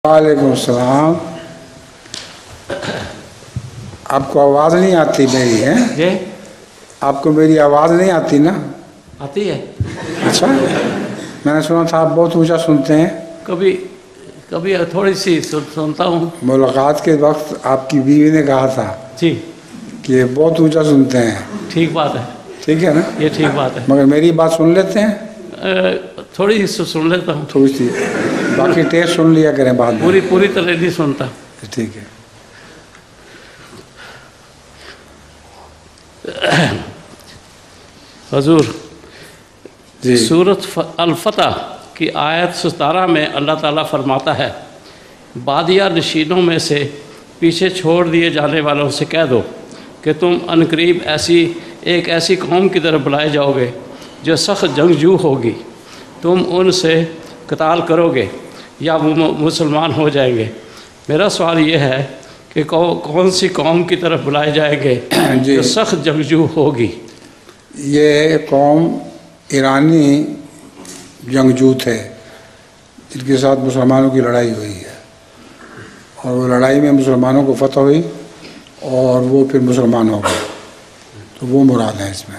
وعلیکم السلام. آپ کو آواز نہیں آتی میری ہے جی آپ کو میری آواز نہیں آتی نا؟ آتی ہے. اچھا، میں نے سنا تھا آپ بہت اونچا سنتے ہیں. کبھی کبھی تھوڑی سی سنتا ہوں. ملاقات کے وقت آپ کی بیوی نے کہا تھا جی کہ یہ بہت اونچا سنتے ہیں. ٹھیک بات ہے. ٹھیک ہے نا؟ یہ ٹھیک بات ہے. مگر میری بات سن لیتے ہیں؟ تھوڑی سی سن لیتا ہوں. تھوڑی سی، باقی ٹیسٹ سن لیا کریں بعد میں. پوری طرح نہیں سنتا. ٹھیک ہے. حضور جی سورۃ الفتح کی آیت 17 میں اللہ تعالیٰ فرماتا ہے، بادیہ نشینوں میں سے پیچھے چھوڑ دیے جانے والوں سے کہہ دو کہ تم عنقریب ایک ایسی قوم کی طرف بلائے جاؤ گے جو سخت جنگجو ہوگی. تم ان سے قتال کرو گے یا وہ مسلمان ہو جائیں گے. میرا سوال یہ ہے کہ کون سی قوم کی طرف بلائے جائیں گے جو سخت جنگجو ہوگی؟ یہ قوم ایرانی جنگجو تھے جن کے ساتھ مسلمانوں کی لڑائی ہوئی ہے، اور وہ لڑائی میں مسلمانوں کو فتح ہوئی اور وہ پھر مسلمان ہو گئے، تو وہ مراد ہے اس میں.